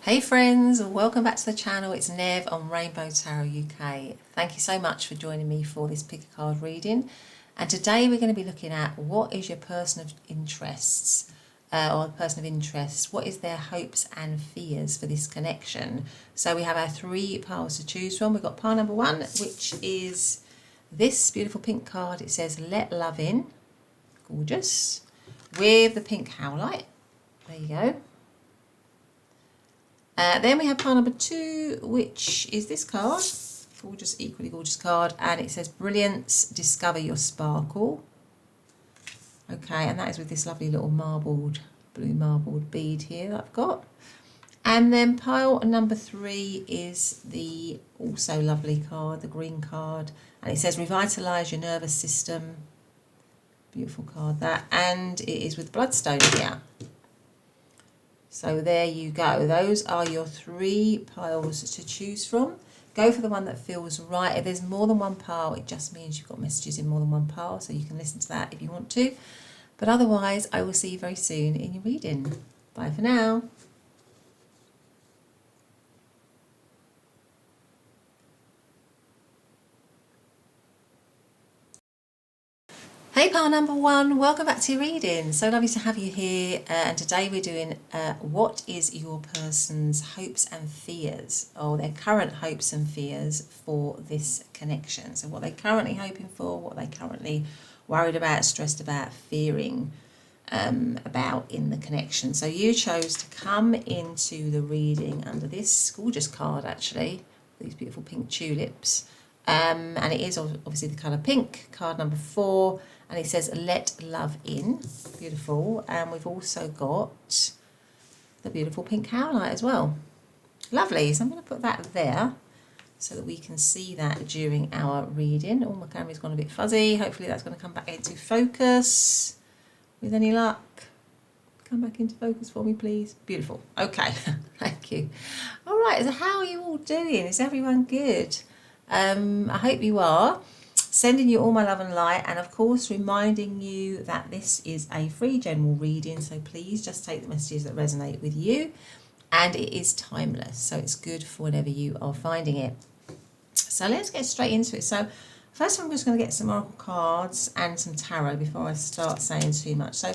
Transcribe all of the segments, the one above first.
Hey friends, welcome back to the channel. It's Nev on Rainbow Tarot UK. Thank you so much for joining me for this pick a card reading. And today we're going to be looking at what is your person of interests or person of interest. What is their hopes and fears for this connection? So we have our three piles to choose from. We've got pile number one, which is this beautiful pink card. It says Let Love In. Gorgeous. With the pink Howlite. There you go. Then we have pile number two, which is this card, gorgeous, equally gorgeous card, and it says Brilliance, Discover Your Sparkle. Okay, and that is with this lovely little blue marbled bead here that I've got. And then pile number three is the also lovely card, the green card, and it says Revitalise Your Nervous System. Beautiful card that, and it is with bloodstone here. So there you go. Those are your three piles to choose from. Go for the one that feels right. If there's more than one pile, it just means you've got messages in more than one pile, so you can listen to that if you want to. But otherwise, I will see you very soon in your reading. Bye for now. Hey pile number one, welcome back to your reading. So lovely to have you here, and today we're doing what is your person's hopes and fears, or their current hopes and fears for this connection. So what they're currently hoping for, what they're currently worried about, stressed about, fearing about in the connection. So you chose to come into the reading under this gorgeous card, actually, these beautiful pink tulips. And it is obviously the colour pink, card number 4, and it says Let Love In. Beautiful. And we've also got the beautiful pink Howlite as well. Lovely. So I'm going to put that there so that we can see that during our reading. Oh, my camera's gone a bit fuzzy. Hopefully that's going to come back into focus with any luck. Come back into focus for me, please. Beautiful. Okay. Thank you. All right. So how are you all doing? Is everyone good? I hope you are. Sending you all my love and light, and of course reminding you that this is a free general reading, so please just take the messages that resonate with you, and it is timeless, so it's good for whenever you are finding it. So let's get straight into it. So first I'm just going to get some oracle cards and some tarot before I start saying too much. So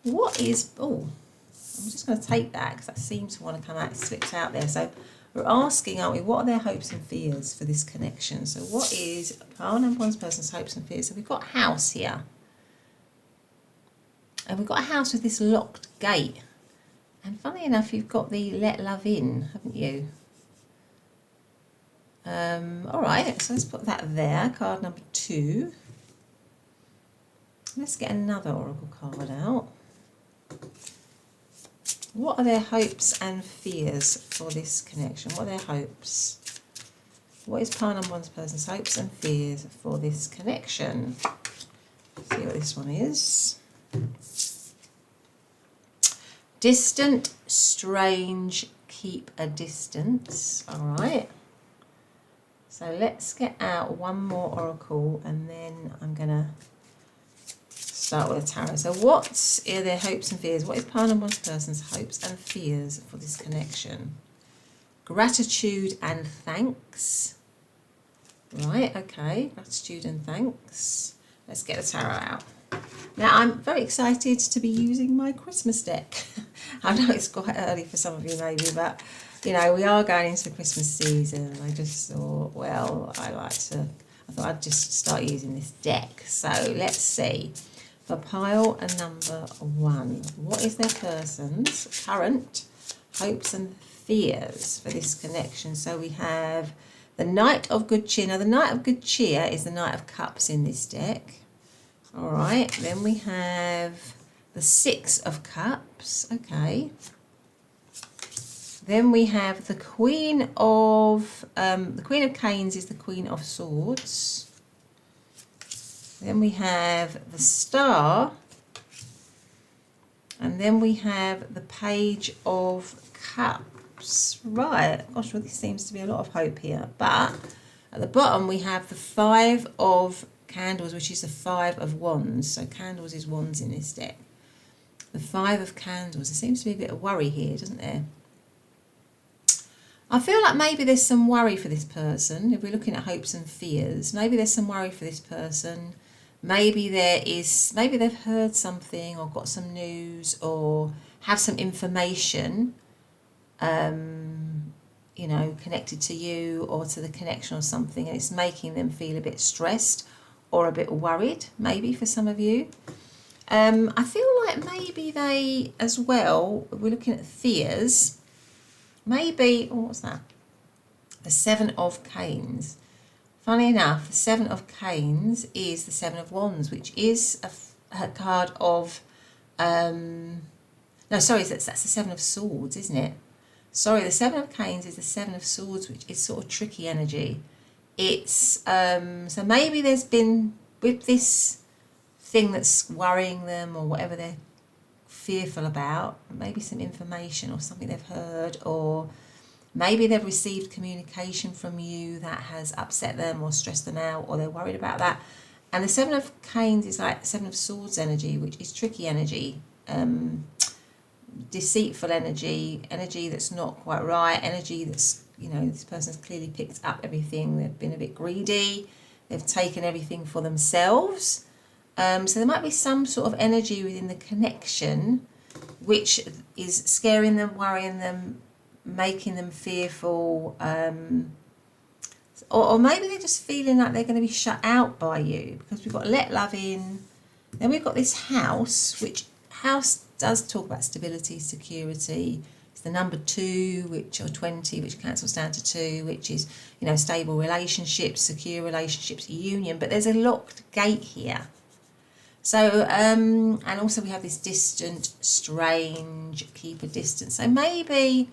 what is, I'm just going to take that because that seems to want to come out, it slipped out there. So we're asking, aren't we, what are their hopes and fears for this connection? So what is pile number one's person's hopes and fears? So we've got a house here. And we've got a house with this locked gate. And funny enough, you've got the Let Love In, haven't you? All right, so let's put that there, card number 2. Let's get another oracle card out. What are their hopes and fears for this connection? What are their hopes? What is pile number one's person's hopes and fears for this connection? Let's see what this one is. Distant, strange, keep a distance. All right. So let's get out one more oracle, and then I'm going to start with a tarot. So what are their hopes and fears? What is pile number one's person's hopes and fears for this connection? Gratitude and thanks. Right, okay. Gratitude and thanks. Let's get the tarot out. Now, I'm very excited to be using my Christmas deck. I know it's quite early for some of you maybe, but, you know, we are going into the Christmas season. I just thought, well, I thought I'd just start using this deck. So let's see. For pile number 1, what is their person's current hopes and fears for this connection? So we have the Knight of Good Cheer. Now the Knight of Good Cheer is the Knight of Cups in this deck. All right, then we have the 6 of Cups. Okay. Then we have the Queen of Canes is the Queen of Swords. Then we have the Star, and then we have the Page of Cups. Right, gosh, well, this seems to be a lot of hope here. But at the bottom we have the 5 of Candles, which is the 5 of Wands. So Candles is Wands in this deck. The 5 of Candles. There seems to be a bit of worry here, doesn't there? I feel like maybe there's some worry for this person. If we're looking at hopes and fears, maybe there's some worry for this person. Maybe maybe they've heard something or got some news or have some information, you know, connected to you or to the connection or something, and it's making them feel a bit stressed or a bit worried, maybe for some of you. I feel like maybe they, as well, we're looking at fears, maybe, oh, what's that? The Seven of Canes. Funny enough, the Seven of Canes is the Seven of Wands, which is a card of, no, sorry, that's the Seven of Swords, isn't it? Sorry, the Seven of Canes is the Seven of Swords, which is sort of tricky energy. It's, so maybe there's been, with this thing that's worrying them or whatever they're fearful about, maybe some information or something they've heard, or maybe they've received communication from you that has upset them or stressed them out, or they're worried about that. And the Seven of Canes is like Seven of Swords energy, which is tricky energy, deceitful energy, energy that's not quite right, energy that's, you know, this person's clearly picked up everything. They've been a bit greedy. They've taken everything for themselves. So there might be some sort of energy within the connection which is scaring them, worrying them, making them fearful, or maybe they're just feeling like they're going to be shut out by you, because we've got let love in, then we've got this house, which house does talk about stability, security. It's the number 2, or 20, which cancels down to 2, which is, you know, stable relationships, secure relationships, a union, but there's a locked gate here. So, and also we have this distant, strange, keep a distance. So maybe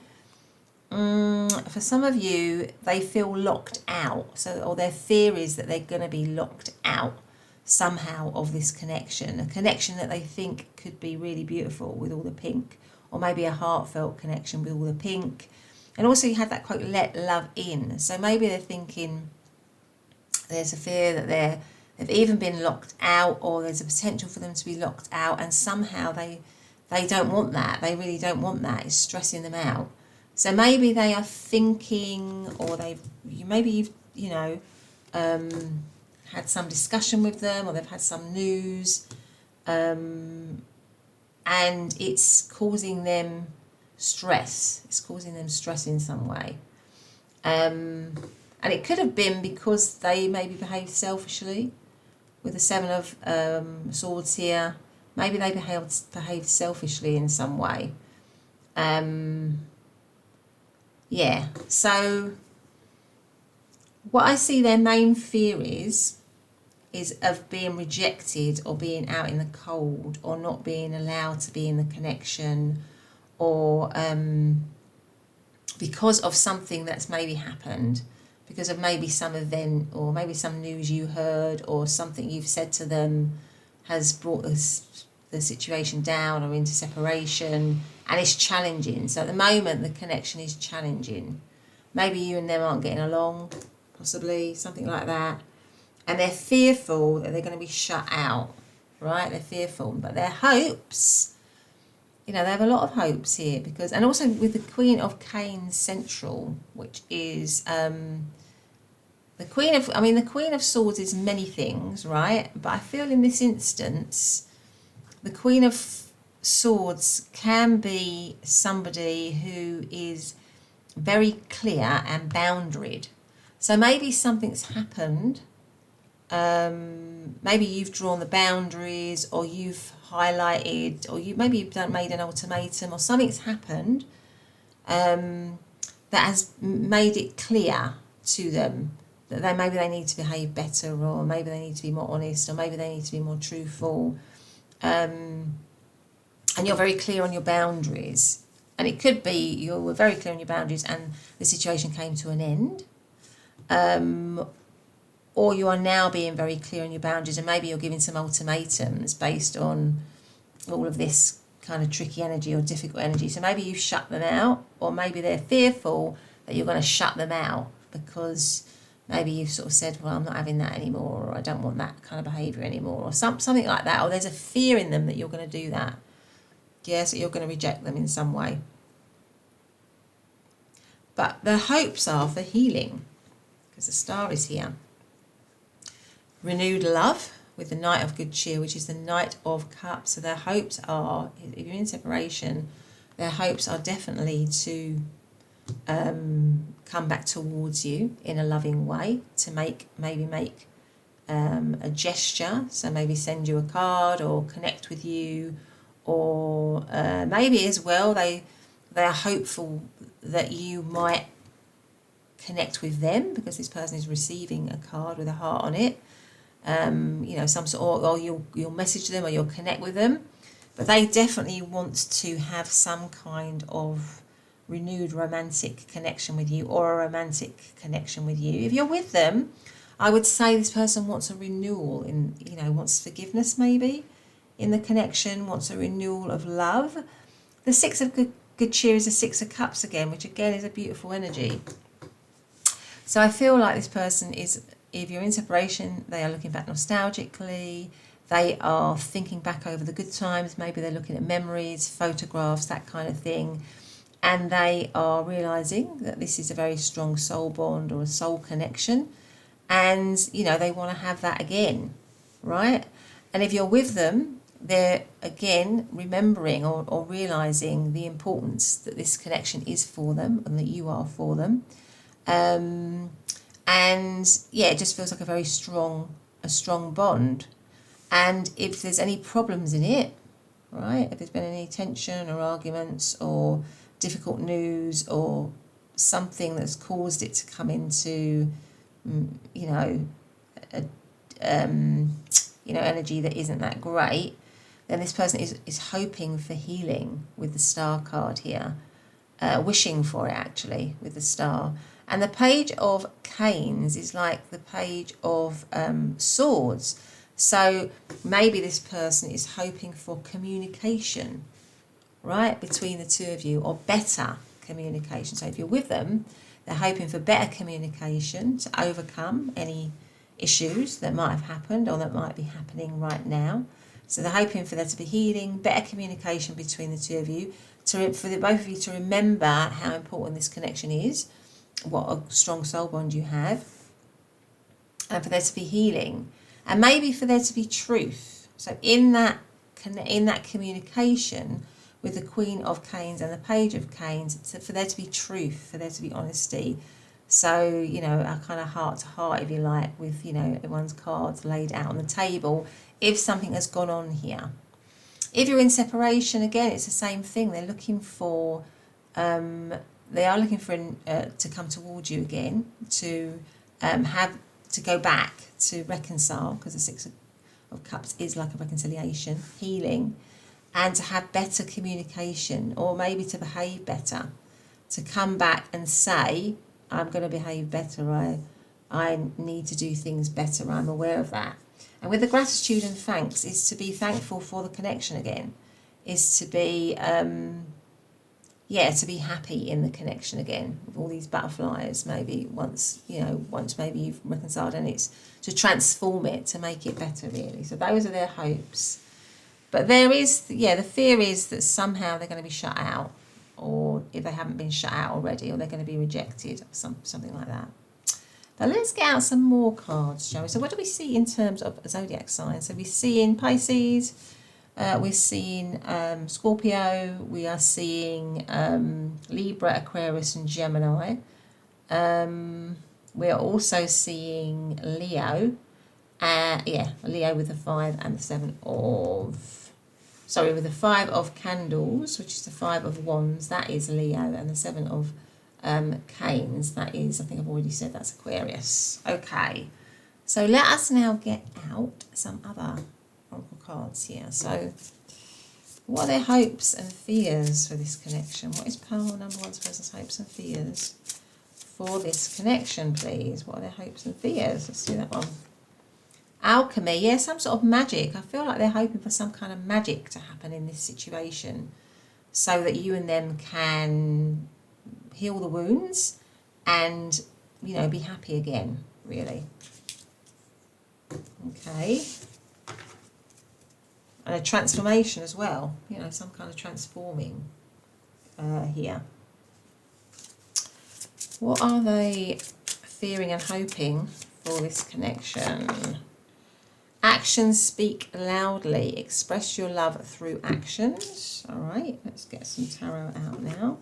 for some of you, they feel locked out. So, or their fear is that they're going to be locked out somehow of this connection, a connection that they think could be really beautiful with all the pink, or maybe a heartfelt connection with all the pink. And also you had that quote, let love in. So maybe they're thinking there's a fear that they've even been locked out, or there's a potential for them to be locked out, and somehow they don't want that. They really don't want that. It's stressing them out. So maybe they are thinking, or maybe you've, you know, had some discussion with them, or they've had some news, and it's causing them stress. It's causing them stress in some way. And it could have been because they maybe behaved selfishly. With the Seven of Swords here, maybe they behaved selfishly in some way. Yeah, so what I see their main fear is of being rejected, or being out in the cold, or not being allowed to be in the connection, or because of something that's maybe happened, because of maybe some event, or maybe some news you heard, or something you've said to them has brought the situation down or into separation, and it's challenging. So at the moment, the connection is challenging. Maybe you and them aren't getting along, possibly, something like that. And they're fearful that they're going to be shut out, right? They're fearful, but their hopes, you know, they have a lot of hopes here, because, and also with the Queen of Canes central, which is the Queen of Swords is many things, right? But I feel in this instance, the Queen of Swords can be somebody who is very clear and boundaried. So maybe something's happened. Maybe you've drawn the boundaries, or you've highlighted, or maybe you've made an ultimatum, or something's happened that has made it clear to them that maybe they need to behave better, or maybe they need to be more honest, or maybe they need to be more truthful. And you're very clear on your boundaries. And it could be you were very clear on your boundaries and the situation came to an end. Or you are now being very clear on your boundaries, and maybe you're giving some ultimatums based on all of this kind of tricky energy or difficult energy. So maybe you've shut them out, or maybe they're fearful that you're going to shut them out, because maybe you've sort of said, well, I'm not having that anymore, or I don't want that kind of behaviour anymore, or something like that. Or there's a fear in them that you're going to do that. Yes, you're going to reject them in some way. But the hopes are for healing, because the star is here. Renewed love with the Knight of Good Cheer, which is the Knight of Cups. So their hopes are, if you're in separation, their hopes are definitely to come back towards you in a loving way, to maybe make a gesture. So maybe send you a card or connect with you, or maybe as well they're hopeful that you might connect with them, because this person is receiving a card with a heart on it. You know, some sort, or you'll message them or you'll connect with them, but they definitely want to have some kind of renewed romantic connection with you, or a romantic connection with you. If you're with them, I would say this person wants a renewal in, you know, wants forgiveness maybe in the connection, wants a renewal of love. The Six of Good Cheer is the Six of Cups again, which again is a beautiful energy. So I feel like this person is, if you're in separation, they are looking back nostalgically. They are thinking back over the good times. Maybe they're looking at memories, photographs, that kind of thing. And they are realising that this is a very strong soul bond or a soul connection. And, you know, they want to have that again, right? And if you're with them, they're again remembering or realising the importance that this connection is for them and that you are for them. And yeah, it just feels like a very strong bond. And if there's any problems in it, right, if there's been any tension or arguments or difficult news or something that's caused it to come into, you know, energy that isn't that great, then this person is hoping for healing with the Star card here, wishing for it actually with the Star. And the Page of Canes is like the Page of Swords. So maybe this person is hoping for communication, right, between the two of you, or better communication. So if you're with them, they're hoping for better communication to overcome any issues that might have happened or that might be happening right now. So they're hoping for there to be healing, better communication between the two of you, for the both of you to remember how important this connection is, what a strong soul bond you have, and for there to be healing, and maybe for there to be truth. So in that communication with the Queen of Canes and the Page of Canes, for there to be truth, for there to be honesty. So, you know, a kind of heart to heart, if you like, with, you know, everyone's cards laid out on the table, if something has gone on here. If you're in separation, again, it's the same thing. They're looking for, they are looking for to come towards you again, to to go back, to reconcile, because the Six of Cups is like a reconciliation, healing, and to have better communication, or maybe to behave better, to come back and say, I'm going to behave better, I need to do things better, I'm aware of that. And with the gratitude and thanks is to be thankful for the connection again, is to be, to be happy in the connection again, with all these butterflies, maybe once maybe you've reconciled, and it's to transform it, to make it better really. So those are their hopes. But there is, the fear is that somehow they're going to be shut out, or if they haven't been shut out already, or they're going to be rejected, or something like that. But let's get out some more cards, shall we? So what do we see in terms of zodiac signs? So we see in Pisces, we're seeing Scorpio, we are seeing Libra, Aquarius and Gemini. We are also seeing Leo. Leo with the 5 and the 7 of... Sorry, with the 5 of Candles, which is the 5 of Wands, that is Leo, and the 7 of Canes, that is, I think I've already said, that's Aquarius. Okay, so let us now get out some other oracle cards here. So what are their hopes and fears for this connection? What is Pearl number one's person's hopes and fears for this connection, please? What are their hopes and fears? Let's do that one. Alchemy, some sort of magic. I feel like they're hoping for some kind of magic to happen in this situation, so that you and them can heal the wounds and, be happy again, really. Okay. And a transformation as well, some kind of transforming here. What are they fearing and hoping for this connection? Actions speak loudly. Express your love through actions. All right, let's get some tarot out now.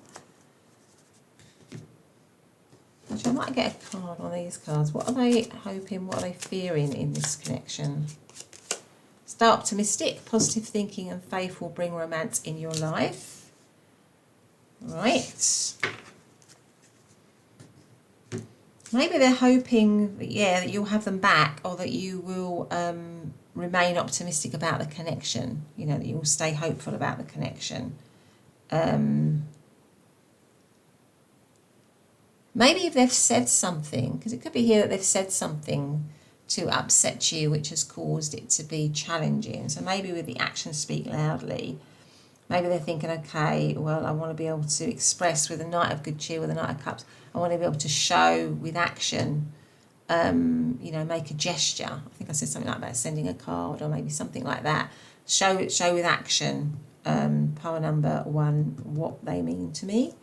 Actually, I might get a card on these cards. What are they hoping? What are they fearing in this connection? Stay optimistic. Positive thinking and faith will bring romance in your life. Right. Maybe they're hoping, that you'll have them back, or that you will remain optimistic about the connection. You know, that you'll stay hopeful about the connection. Maybe if they've said something, because it could be here that they've said something to upset you, which has caused it to be challenging. So maybe with the actions speak loudly, maybe they're thinking, okay, well, I want to be able to express with a Knight of Good Cheer, with a Knight of Cups. I want to be able to show with action, make a gesture. I think I said something like that, sending a card, or maybe something like that. Show with action, power number 1, what they mean to me.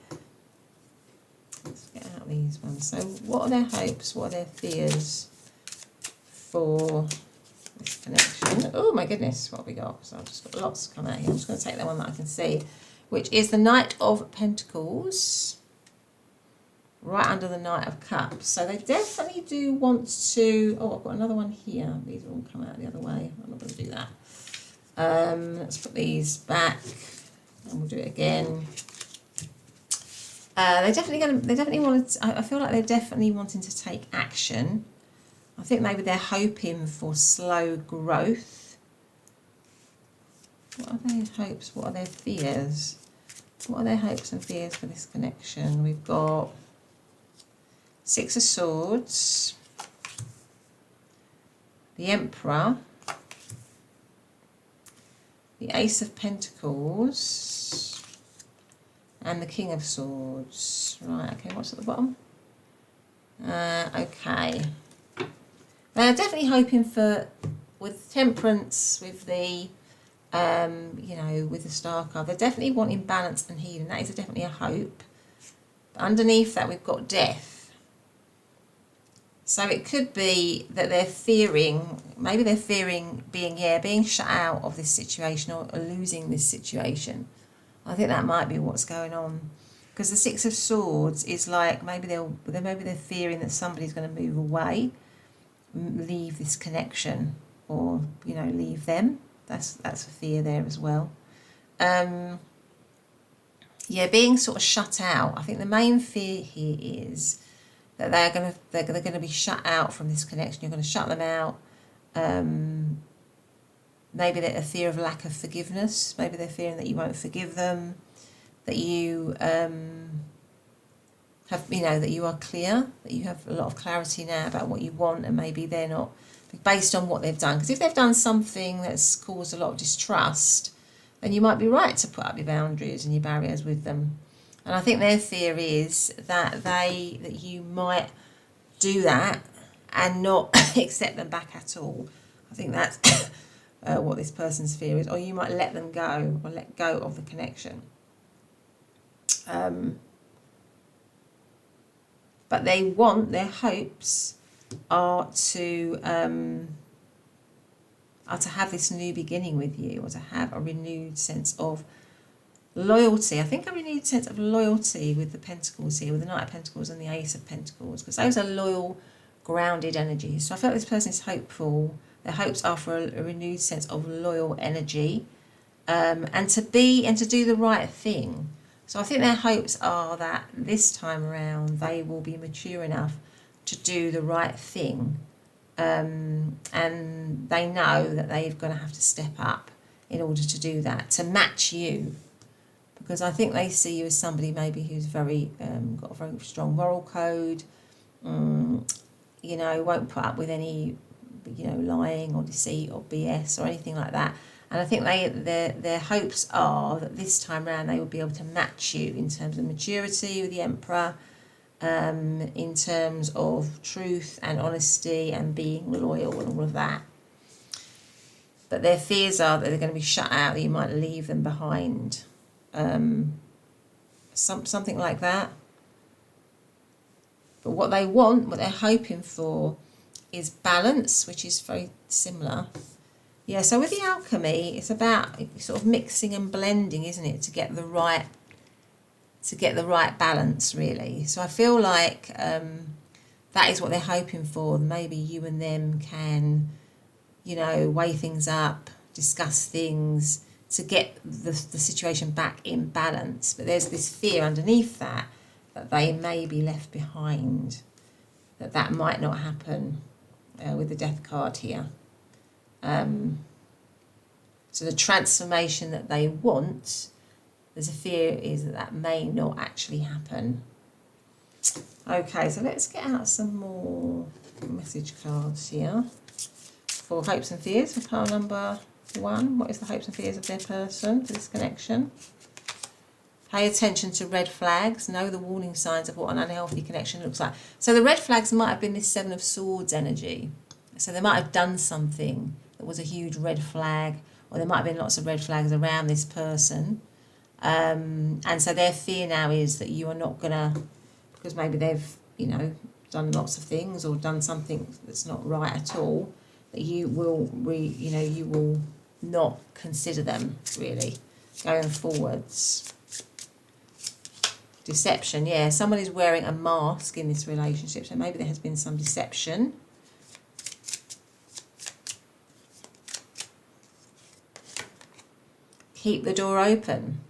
Let's get out these ones. So what are their hopes? What are their fears for this connection? Oh my goodness, what have we got? So I've just got lots come out here. I'm just going to take the one that I can see, which is the Knight of Pentacles, right under the Knight of Cups. So they definitely do want to... Oh, I've got another one here. These will all come out the other way. I'm not going to do that. Let's put these back, and we'll do it again. They definitely want to, I feel like they're definitely wanting to take action. I think maybe they're hoping for slow growth. What are their hopes? What are their fears? What are their hopes and fears for this connection? We've got 6 of Swords, the Emperor, the Ace of Pentacles, and the King of Swords. Right, okay, what's at the bottom? Okay. They're definitely hoping for, with Temperance, with the, with the Star card, they're definitely wanting balance and healing. That is definitely a hope. But underneath that, we've got death. So it could be that they're fearing, maybe they're fearing being shut out of this situation, or losing this situation. I think that might be what's going on, because the 6 of Swords is like maybe they're fearing that somebody's going to move away, leave this connection, or leave them. That's a fear there as well. Being sort of shut out. I think the main fear here is that they're going to be shut out from this connection. You're going to shut them out. Maybe they're a fear of lack of forgiveness. Maybe they're fearing that you won't forgive them, that you that you are clear, that you have a lot of clarity now about what you want, and maybe they're not, based on what they've done. Because if they've done something that's caused a lot of distrust, then you might be right to put up your boundaries and your barriers with them. And I think their fear is that you might do that and not accept them back at all. I think that's what this person's fear is, or you might let them go, or let go of the connection. But their hopes are to have this new beginning with you, or to have a renewed sense of loyalty. I think a renewed sense of loyalty with the Pentacles here, with the Knight of Pentacles and the Ace of Pentacles, because those are loyal, grounded energies. So I feel like this person is hopeful. Their hopes are for a renewed sense of loyal energy, and to do the right thing. So I think their hopes are that this time around they will be mature enough to do the right thing, and they know that they're going to have to step up in order to do that, to match you. Because I think they see you as somebody maybe who's very got a very strong moral code, won't put up with any lying or deceit or BS or anything like that. And I think their hopes are that this time round they will be able to match you in terms of maturity with the Emperor, in terms of truth and honesty and being loyal and all of that. But their fears are that they're going to be shut out, that you might leave them behind. Something like that. But what they want, what they're hoping for, is balance, which is very similar. Yeah, so with the alchemy, it's about sort of mixing and blending, isn't it, to get the right balance, really. So I feel like that is what they're hoping for. Maybe you and them can, you know, weigh things up, discuss things to get the situation back in balance. But there's this fear underneath that they may be left behind, that might not happen with the death card here. So the transformation that they want, there's a fear is that may not actually happen. Okay, so let's get out some more message cards here for hopes and fears for pile number 1. What is the hopes and fears of their person for this connection? Pay attention to red flags. Know the warning signs of what an unhealthy connection looks like. So the red flags might have been this 7 of Swords energy. So they might have done something that was a huge red flag, or there might have been lots of red flags around this person. And so their fear now is that you are not going to, because maybe they've, you know, done lots of things or done something that's not right at all, that you will, you will not consider them really going forwards. Deception, yeah, someone is wearing a mask in this relationship, so maybe there has been some deception. Keep the door open.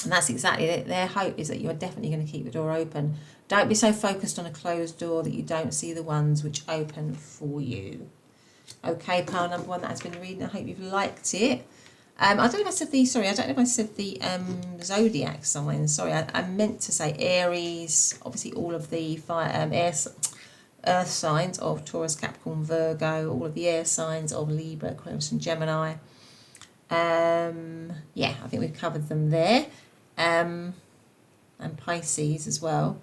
And that's exactly it. Their hope is that you're definitely going to keep the door open. Don't be so focused on a closed door that you don't see the ones which open for you. Okay, pile number 1, that has been the reading. I hope you've liked it. I don't know if I said the, sorry, I don't know if I said the zodiac signs. Sorry, I meant to say Aries, obviously all of the fire, earth signs of Taurus, Capricorn, Virgo, all of the air signs of Libra, Aquarius and Gemini. Yeah, I think we've covered them there. And Pisces as well.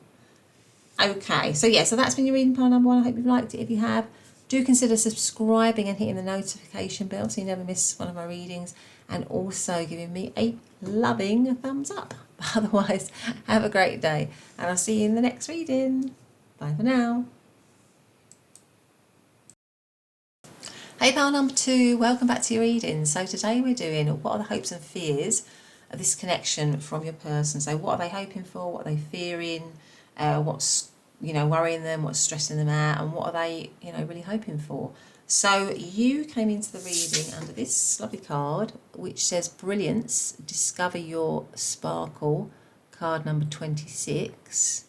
Okay, so yeah, so that's been your reading pile number 1. I hope you've liked it. If you have, do consider subscribing and hitting the notification bell so you never miss one of my readings, and also giving me a loving thumbs up. Otherwise, have a great day, and I'll see you in the next reading. Bye for now. Hey pile number 2, welcome back to your reading. So today we're doing what are the hopes and fears of this connection from your person. So what are they hoping for, what are they fearing, what's, you know, worrying them, what's stressing them out, and what are they, you know, really hoping for. So you came into the reading under this lovely card which says Brilliance, discover your sparkle, card number 26.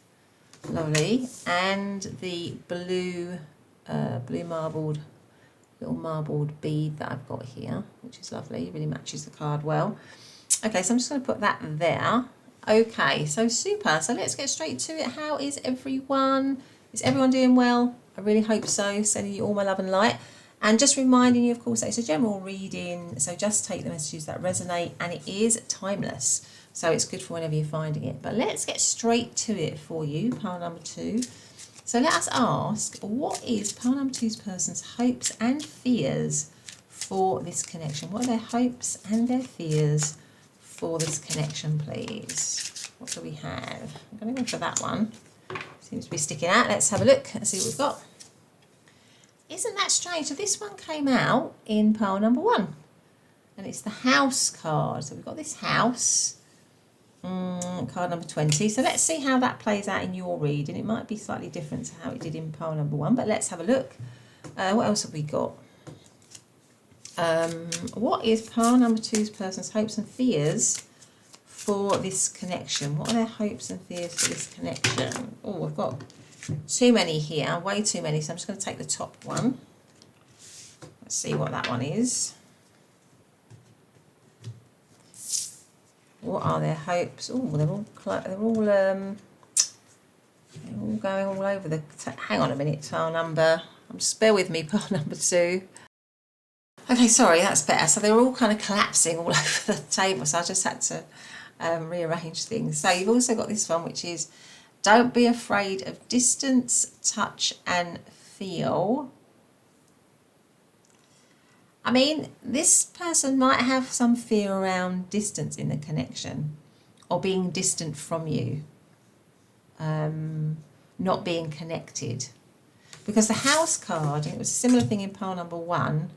Lovely. And the blue marbled, little marbled bead that I've got here, which is lovely, really matches the card well. Okay, so I'm just going to put that there. Okay, so super. So let's get straight to it. How is everyone? Is everyone doing well? I really hope so. Sending you all my love and light. And just reminding you, of course, that it's a general reading, so just take the messages that resonate, and it is timeless. So it's good for whenever you're finding it. But let's get straight to it for you, pile number 2. So let us ask, what is pile number 2's person's hopes and fears for this connection? What are their hopes and their fears for this connection, please? What do we have? I'm going to go for that one. Seems to be sticking out. Let's have a look and see what we've got. Isn't that strange? So this one came out in pile number 1. And it's the house card. So we've got this house. Card number 20. So let's see how that plays out in your reading. It might be slightly different to how it did in pile number 1. But let's have a look. What else have we got? What is pile number 2's person's hopes and fears for this connection? What are their hopes and fears for this connection? Oh, I've got too many here, way too many, so I'm just going to take the top one. Let's see what that one is. What are their hopes? Oh, they're all going all over the. Hang on a minute, pile number. Just bear with me, pile number 2. Okay, sorry, that's better. So they're all kind of collapsing all over the table, so I just had to rearrange things. So you've also got this one, which is don't be afraid of distance, touch and feel. I mean, this person might have some fear around distance in the connection or being distant from you. not being connected. Because the house card, and it was a similar thing in pile number 1,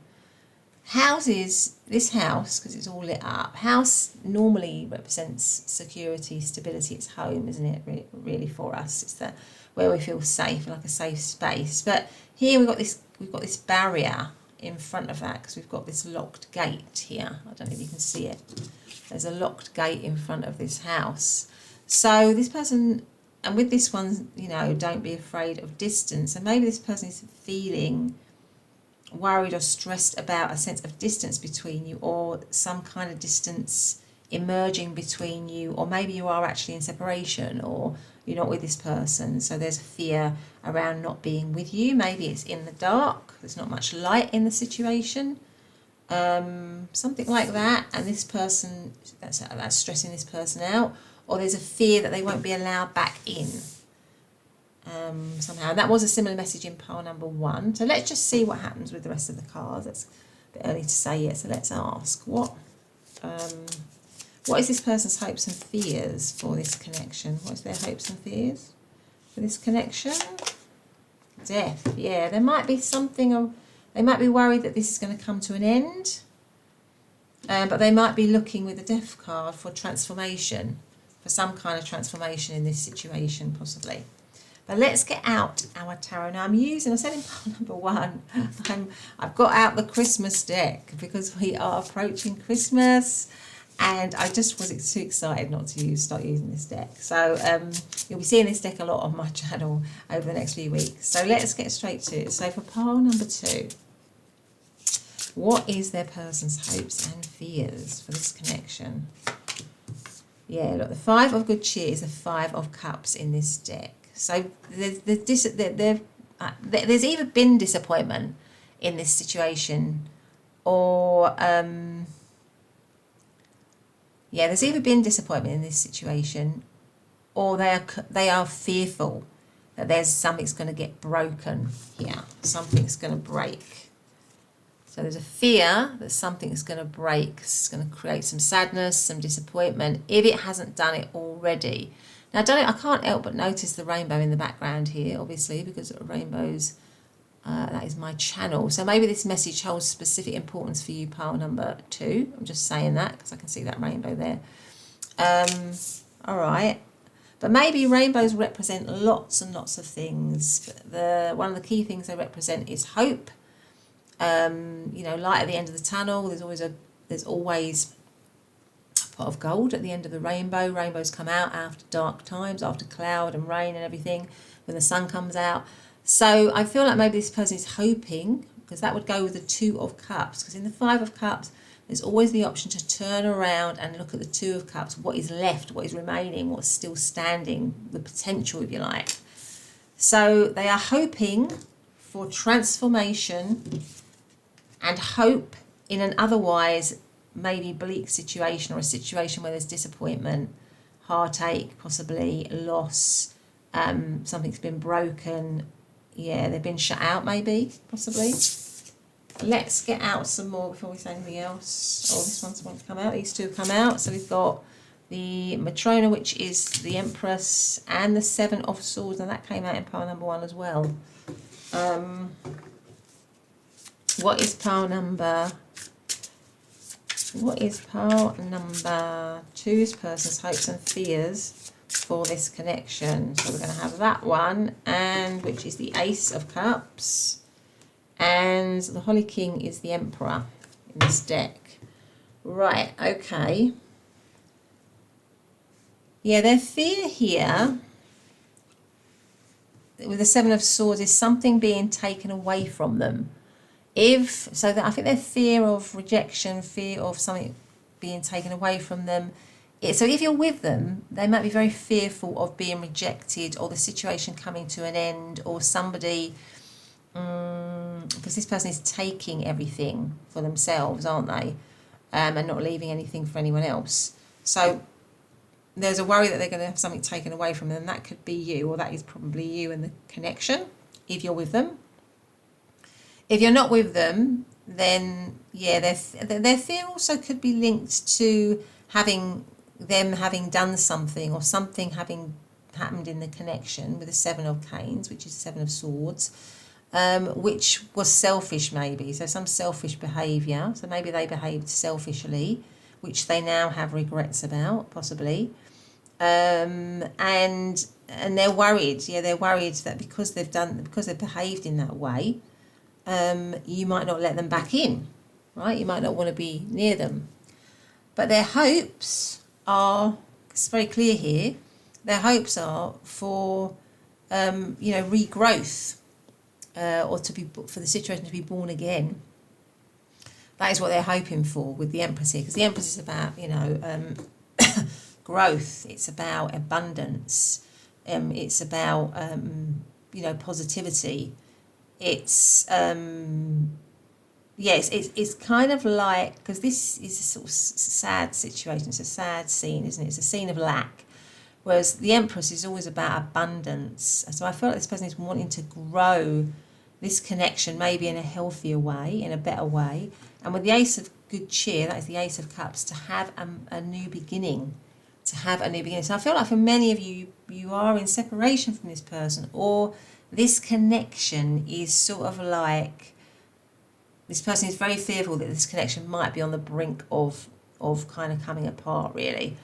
houses, this house, because it's all lit up, house normally represents security, stability. It's home, isn't it, really, for us? It's the where we feel safe, like a safe space. But here we've got this barrier in front of that, because we've got this locked gate here. I don't know if you can see it. There's a locked gate in front of this house. So this person, and with this one, you know, don't be afraid of distance. And maybe this person is feeling worried or stressed about a sense of distance between you, or some kind of distance emerging between you, or maybe you are actually in separation, or you're not with this person, so there's a fear around not being with you. Maybe it's in the dark, there's not much light in the situation, something like that, and this person, that's stressing this person out, or there's a fear that they won't be allowed back in somehow. And that was a similar message in pile number 1. So let's just see what happens with the rest of the cards. It's a bit early to say yet, so let's ask what is this person's hopes and fears for this connection? What is their hopes and fears for this connection? Death. Yeah, there might be something, they might be worried that this is going to come to an end, but they might be looking with the Death card for transformation, for some kind of transformation in this situation, possibly. But let's get out our tarot. Now I'm using, I said in pile number 1, I've got out the Christmas deck because we are approaching Christmas, and I just was too excited not to start using this deck. So you'll be seeing this deck a lot on my channel over the next few weeks. So let's get straight to it. So for pile number 2, what is their person's hopes and fears for this connection? Yeah, look, the 5 of Good Cheer is the 5 of Cups in this deck. So there's either been disappointment in this situation, or there's either been disappointment in this situation, or they are fearful that there's something's going to get broken here. Something's going to break. So there's a fear that something's going to break. It's going to create some sadness, some disappointment, if it hasn't done it already. Now, I can't help but notice the rainbow in the background here, obviously, because rainbows, that is my channel. So maybe this message holds specific importance for you, pile number 2. I'm just saying that because I can see that rainbow there. All right. But maybe rainbows represent lots and lots of things. One of the key things they represent is hope. You know, light at the end of the tunnel. There's always pot of gold at the end of the rainbow. Rainbows come out after dark times, after cloud and rain and everything, when the sun comes out. So I feel like maybe this person is hoping, because that would go with the 2 of Cups, because in the 5 of Cups there's always the option to turn around and look at the 2 of Cups, what is left, what is remaining, what's still standing, the potential, if you like. So they are hoping for transformation and hope in an otherwise maybe bleak situation, or a situation where there's disappointment, heartache, possibly loss, something's been broken. Yeah, they've been shut out, maybe, possibly. Let's get out some more before we say anything else. Oh, this one's want to come out. These 2 have come out. So we've got the Matrona, which is the Empress, and the 7 of Swords, and that came out in pile number 1 as well. What is pile number 2's person's hopes and fears for this connection? So we're going to have that one, and which is the Ace of Cups, and the Holly King is the Emperor in this deck. Right, okay. Yeah, their fear here with the 7 of Swords is something being taken away from them. I think their fear of rejection, fear of something being taken away from them. So if you're with them, they might be very fearful of being rejected, or the situation coming to an end, or somebody, because this person is taking everything for themselves, aren't they? And not leaving anything for anyone else. So there's a worry that they're going to have something taken away from them. That could be you, or that is probably you in the connection, if you're with them. If you're not with them, then yeah, their fear also could be linked to having done something, or something having happened in the connection with the Seven of Canes, which is Seven of Swords, which was selfish maybe. So some selfish behaviour. So maybe they behaved selfishly, which they now have regrets about, possibly. And they're worried. Yeah, they're worried that because they've behaved in that way, you might not let them back in, right? You might not want to be near them. But their hopes are, it's very clear here, their hopes are for, regrowth, or for the situation to be born again. That is what they're hoping for with the Empress here, because the Empress is about, growth. It's about abundance. It's about, positivity. It's yes, it's kind of like, because this is a sort of sad situation. It's a sad scene, isn't it? It's a scene of lack. Whereas the Empress is always about abundance. So I feel like this person is wanting to grow this connection, maybe in a healthier way, in a better way. And with the Ace of Good Cheer, that is the Ace of Cups, to have a new beginning. To have a new beginning. So I feel like for many of you, you are in separation from this person, or this connection is sort of like, this person is very fearful that this connection might be on the brink of kind of coming apart, really.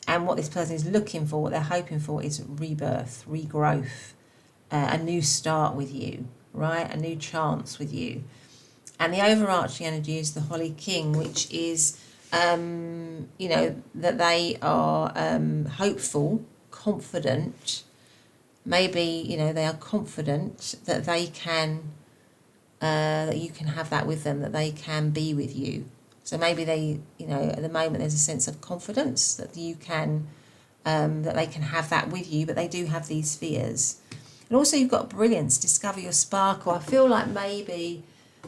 And what this person is looking for, what they're hoping for, is rebirth, regrowth, a new start with you, right? A new chance with you. And the overarching energy is the Holy King, which is, that they are hopeful, confident. Maybe, they are confident that they can, that you can have that with them, that they can be with you. So maybe they, at the moment there's a sense of confidence that you can, that they can have that with you, but they do have these fears. And also you've got Brilliance, discover your sparkle. I feel like maybe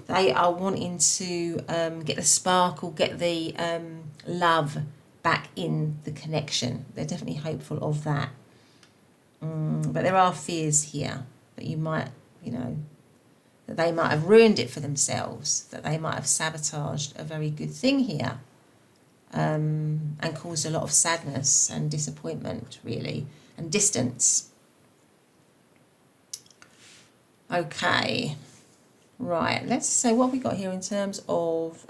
they are wanting to get the sparkle, get the love back in the connection. They're definitely hopeful of that. But there are fears here that you might, that they might have ruined it for themselves, that they might have sabotaged a very good thing here, and caused a lot of sadness and disappointment, really, and distance. Okay, right, so what have we got here in terms of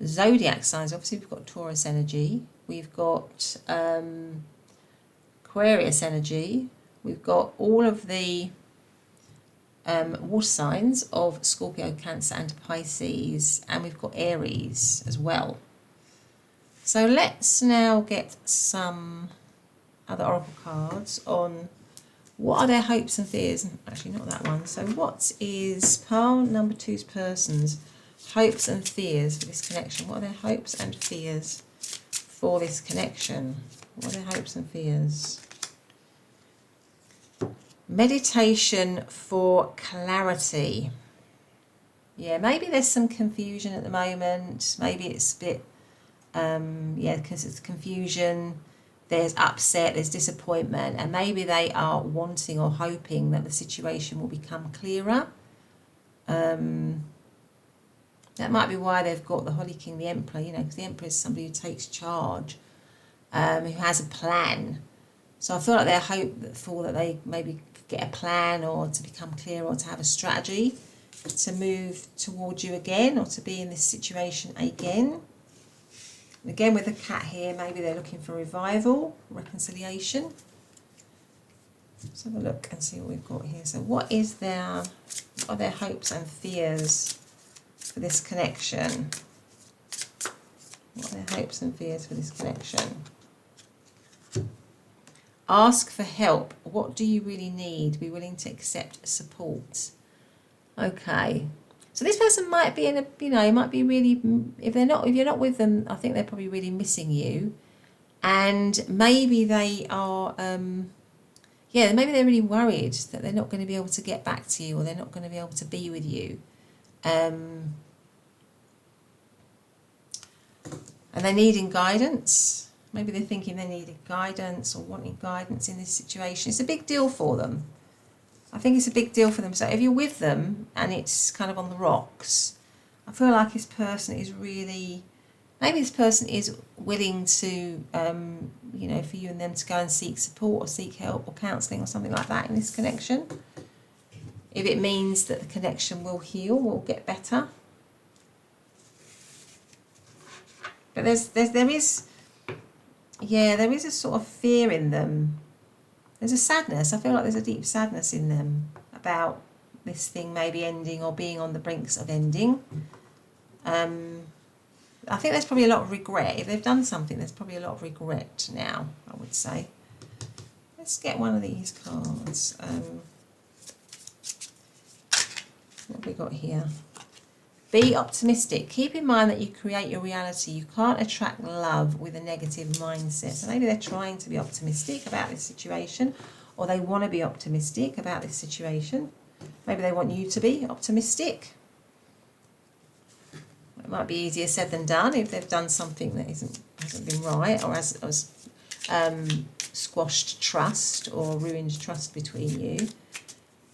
zodiac signs? Obviously we've got Taurus energy, we've got Aquarius energy, we've got all of the water signs of Scorpio, Cancer and Pisces, and we've got Aries as well. So let's now get some other oracle cards on what are their hopes and fears. Actually, not that one. So what is pile number 2's person's hopes and fears for this connection? What are their hopes and fears for this connection? What are their hopes and fears? Meditation for clarity. Yeah, maybe there's some confusion at the moment. Maybe it's a bit, because it's confusion. There's upset, there's disappointment, and maybe they are wanting or hoping that the situation will become clearer. That might be why they've got the Holy King, the Emperor, because the Emperor is somebody who takes charge, who has a plan. So I feel like they're hopeful that they maybe get a plan, or to become clear, or to have a strategy to move towards you again, or to be in this situation again. And again with the cat here, maybe they're looking for revival, reconciliation. Let's have a look and see what we've got here. So what are their hopes and fears for this connection? What are their hopes and fears for this connection? Ask for help. What do you really need? Be willing to accept support. Okay. So this person might be in a, might be really, if you're not with them, I think they're probably really missing you. And maybe they are, maybe they're really worried that they're not going to be able to get back to you, or they're not going to be able to be with you. And they're needing guidance. Maybe they're thinking they needed guidance, or wanting guidance in this situation. It's a big deal for them. I think it's a big deal for them. So if you're with them and it's kind of on the rocks, I feel like this person is really Maybe this person is willing to, you know, for you and them to go and seek support or seek help or counselling or something like that in this connection. If it means that the connection will heal, will get better. But there is a sort of fear in them. There's a sadness. I feel like there's a deep sadness in them about this thing maybe ending or being on the brinks of ending. I think there's probably a lot of regret. If they've done something, there's probably a lot of regret now, I would say. Let's get one of these cards. What have we got here? Be optimistic. Keep in mind that you create your reality. You can't attract love with a negative mindset. So maybe they're trying to be optimistic about this situation, or they want to be optimistic about this situation. Maybe they want you to be optimistic. It might be easier said than done if they've done something that hasn't been right, or has squashed trust or ruined trust between you.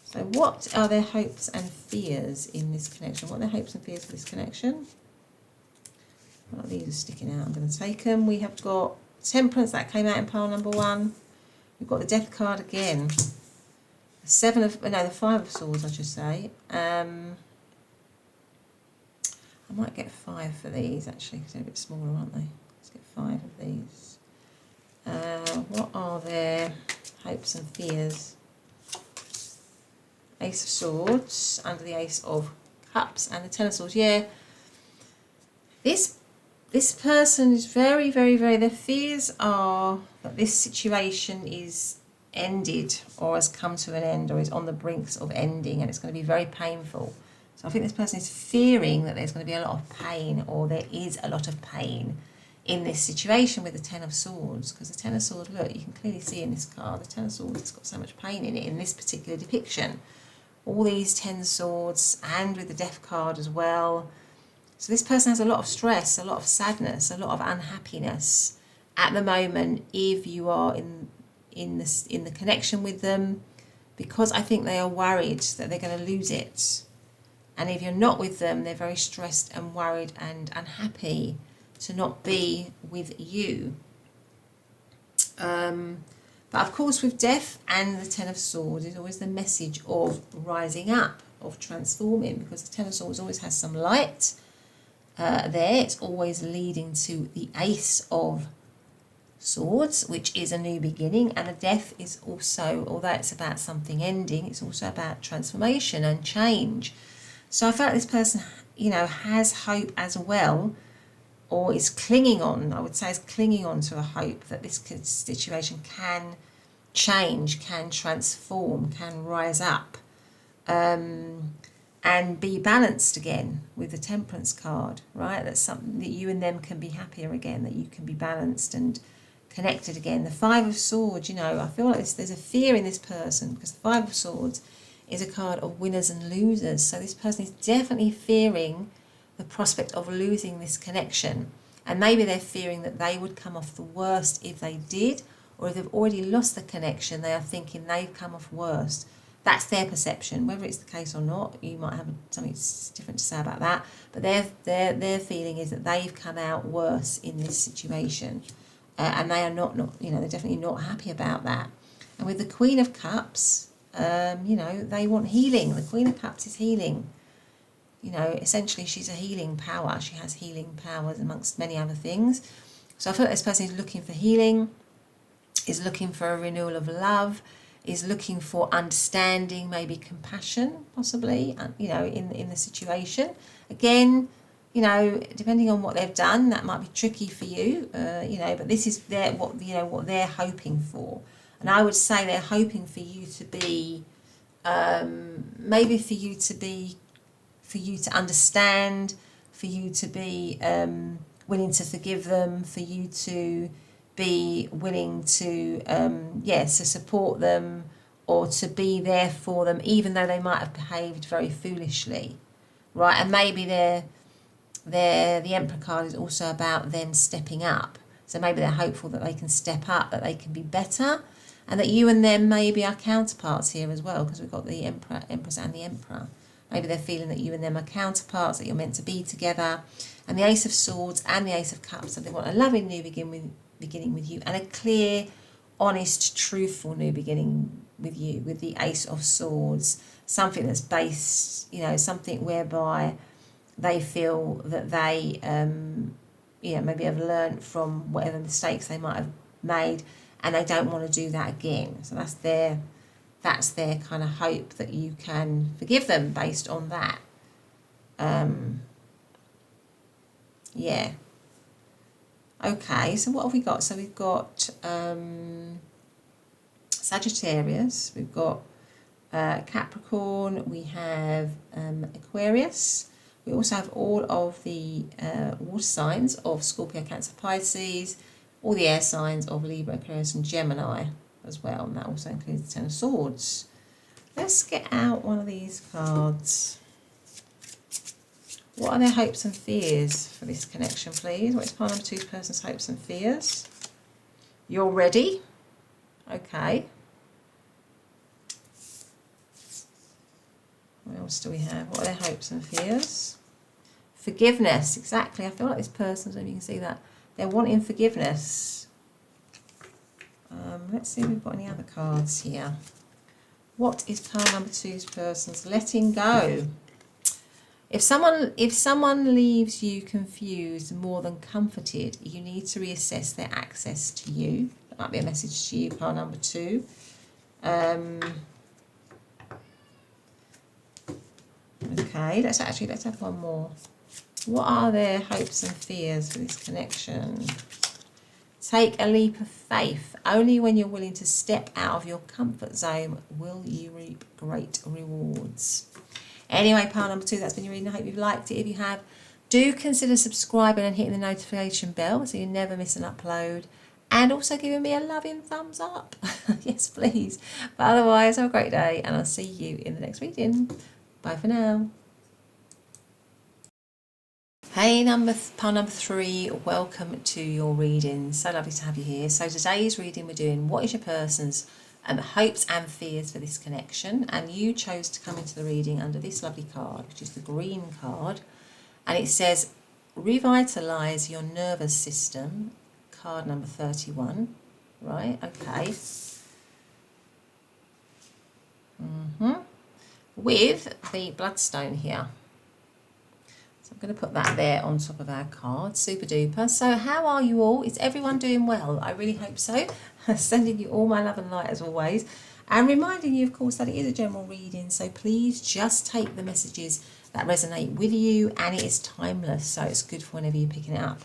So what are their hopes and fears in this connection? What are their hopes and fears for this connection? Well, these are sticking out. I'm going to take them. We have got Temperance, that came out in pile number 1. We've got the Death card again. The 5 of Swords, I should say. I might get 5 for these, actually, because they're a bit smaller, aren't they? Let's get 5 of these. What are their hopes and fears? Ace of Swords under the Ace of Cups and the Ten of Swords. Yeah, this person is very, very, very... Their fears are that this situation is ended or has come to an end or is on the brinks of ending, and it's going to be very painful. So I think this person is fearing that there's going to be a lot of pain, or there is a lot of pain in this situation with the Ten of Swords. Because the Ten of Swords, look, you can clearly see in this card, the Ten of Swords has got so much pain in it in this particular depiction. All these 10 swords, and with the Death card as well. So this person has a lot of stress, a lot of sadness, a lot of unhappiness at the moment if you are in the connection with them, because I think they are worried that they're going to lose it. And if you're not with them, they're very stressed and worried and unhappy to not be with you. But of course, with Death and the Ten of Swords is always the message of rising up, of transforming, because the Ten of Swords always has some light there. It's always leading to the Ace of Swords, which is a new beginning. And the Death is also, although it's about something ending, it's also about transformation and change. So I felt this person, you know, has hope as well, or is clinging on, I would say, is clinging on to a hope that this situation can change, can transform, can rise up, and be balanced again with the Temperance card, right? That's something that you and them can be happier again, that you can be balanced and connected again. The 5 of Swords, you know, I feel like there's a fear in this person, because the 5 of Swords is a card of winners and losers. So this person is definitely fearing the prospect of losing this connection, and maybe they're fearing that they would come off the worst if they did, or if they've already lost the connection, they are thinking they've come off worst. That's their perception. Whether it's the case or not, you might have something different to say about that, but their feeling is that they've come out worse in this situation, and they are not, you know, they're definitely not happy about that. And with the Queen of Cups, you know, they want healing. The Queen of Cups is healing. You know, essentially she's a healing power. She has healing powers amongst many other things. So I feel like this person is looking for healing, is looking for a renewal of love, is looking for understanding, maybe compassion, possibly, you know, in the situation. Again, you know, depending on what they've done, that might be tricky for you, you know, but this is what they're hoping for. And I would say they're hoping for you to be, maybe for you to understand, for you to be willing to forgive them, for you to be willing to, to support them, or to be there for them, even though they might have behaved very foolishly, right? And maybe the Emperor card is also about them stepping up. So maybe they're hopeful that they can step up, that they can be better, and that you and them maybe are counterparts here as well, because we've got the Empress and the Emperor. Maybe they're feeling that you and them are counterparts, that you're meant to be together, And the Ace of Swords and the Ace of Cups. So they want a loving new beginning with you and a clear, honest, truthful new beginning with you, with the Ace of Swords. Something that's based, you know, something whereby they feel that they, maybe have learned from whatever mistakes they might have made, and they don't want to do that again. So that's their kind of hope that you can forgive them based on that. Yeah. Okay, so what have we got? So we've got Sagittarius, we've got Capricorn, we have Aquarius. We also have all of the water signs of Scorpio, Cancer, Pisces, all the air signs of Libra, Aquarius and Gemini as well, and that also includes the Ten of Swords. Let's get out one of these cards. What are their hopes and fears for this connection, please? What is pile number 2's person's hopes and fears? You're ready. Okay. What else do we have? What are their hopes and fears? Forgiveness, exactly. I feel like this person, so you can see that, they're wanting forgiveness. Let's see if we've got any other cards here. What is pile number 2's person's letting go? If someone leaves you confused more than comforted, you need to reassess their access to you. That might be a message to you, pile number 2. Okay, let's have one more. What are their hopes and fears for this connection? Take a leap of faith. Only when you're willing to step out of your comfort zone will you reap great rewards. Anyway, pile number 2, that's been your reading. I hope you've liked it. If you have, do consider subscribing and hitting the notification bell so you never miss an upload. And also giving me a loving thumbs up. Yes, please. But otherwise, have a great day and I'll see you in the next reading. Bye for now. Hey, pile number 3, welcome to your reading. So lovely to have you here. So today's reading we're doing, what is your person's hopes and fears for this connection? And you chose to come into the reading under this lovely card, which is the green card. And it says, revitalise your nervous system, card number 31. Right, okay. With the bloodstone here. So I'm going to put that there on top of our card. Super duper. So how are you all? Is everyone doing well? I really hope so. Sending you all my love and light as always. And reminding you, of course, that it is a general reading. So please just take the messages that resonate with you. And it is timeless. So it's good for whenever you're picking it up.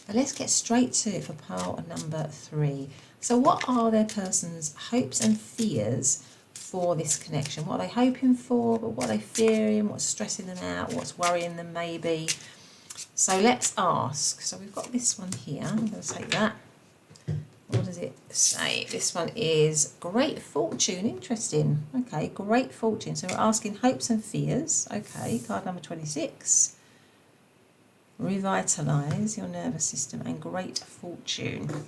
But let's get straight to it for pile number 3. So what are their person's hopes and fears for this connection? What are they hoping for, but what are they fearing, what's stressing them out, what's worrying them maybe? So let's ask. So we've got this one here. I'm going to take that. What does it say? This one is great fortune. Interesting. Okay, great fortune. So we're asking hopes and fears. Okay, card number 26. Revitalise your nervous system and great fortune.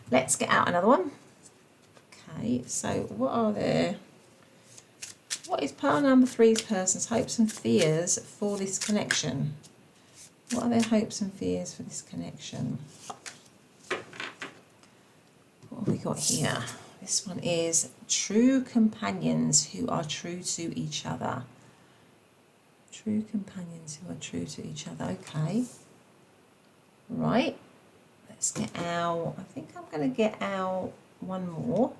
Let's get out another one. Okay, so what is pile number 3's person's hopes and fears for this connection? What are their hopes and fears for this connection? What have we got here? This one is true companions who are true to each other. True companions who are true to each other. Okay. Right. Let's get out. I think I'm going to get out one more.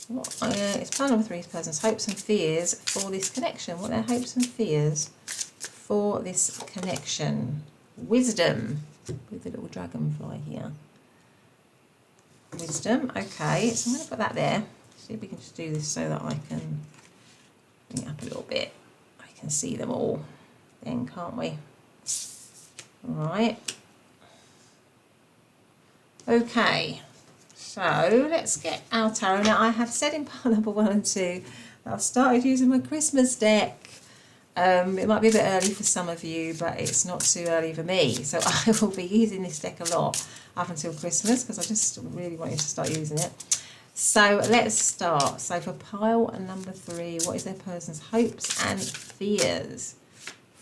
It's pile number 3's person's hopes and fears for this connection. What are their hopes and fears for this connection? Wisdom, with the little dragonfly here. Wisdom, okay. So I'm going to put that there. See if we can just do this so that I can bring it up a little bit. I can see them all then, can't we? Right. Okay. So let's get our tarot. Now I have said in pile number 1 and 2 that I've started using my Christmas deck. It might be a bit early for some of you, but it's not too early for me. So I will be using this deck a lot up until Christmas because I just really want you to start using it. So let's start. So for pile number 3, what is their person's hopes and fears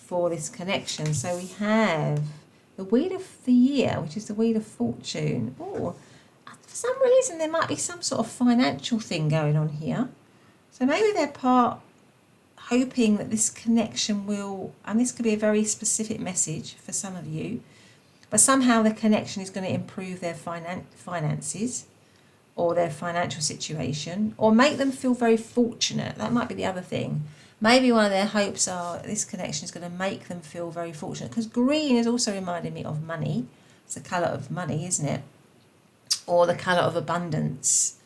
for this connection. So we have the Wheel of the Year, which is the Wheel of Fortune. Oh, for some reason there might be some sort of financial thing going on here. So maybe they're hoping that this connection will, and this could be a very specific message for some of you, but somehow the connection is going to improve their finances or their financial situation, or make them feel very fortunate. That might be the other thing. Maybe one of their hopes are this connection is going to make them feel very fortunate, because green is also reminding me of money. It's the colour of money, isn't it? Or the colour of abundance.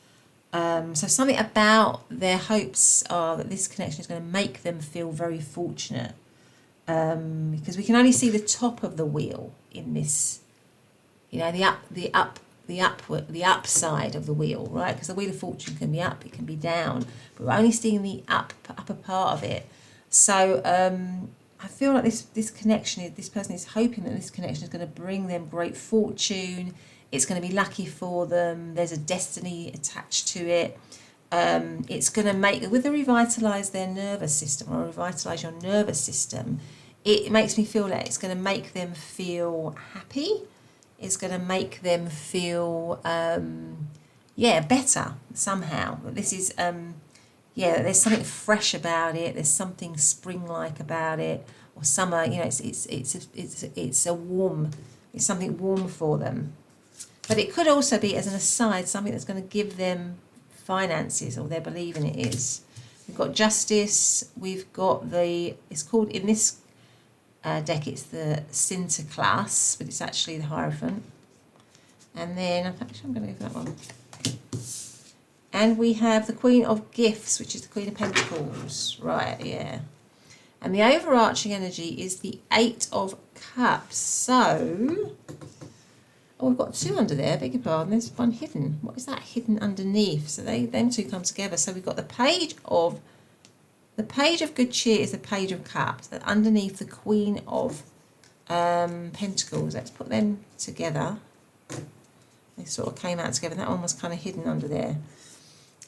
So something about their hopes are that this connection is going to make them feel very fortunate, because we can only see the top of the wheel in this, you know, the upside of the wheel, right? Because the Wheel of Fortune can be up, it can be down, but we're only seeing the upper part of it. So I feel like this connection, this person is hoping that this connection is going to bring them great fortune. It's going to be lucky for them. There's a destiny attached to it. It's going to make, with the revitalise their nervous system, or revitalise your nervous system, it makes me feel like it's going to make them feel happy. It's going to make them feel, better somehow. This is, there's something fresh about it. There's something spring-like about it, or summer. You know, it's a warm. It's something warm for them. But it could also be, as an aside, something that's going to give them finances, or they're believing it is. We've got Justice. We've got it's called, in this deck, it's the Sinterklaas, but it's actually the Hierophant. And then, actually, I'm going to go for that one. And we have the Queen of Gifts, which is the Queen of Pentacles. Right, yeah. And the overarching energy is the Eight of Cups. So, oh, we've got two under there, beg your pardon. There's one hidden. What is that hidden underneath? So them two come together. So we've got the Page of Good Cheer is the Page of Cups. Underneath the Queen of Pentacles. Let's put them together. They sort of came out together. That one was kind of hidden under there.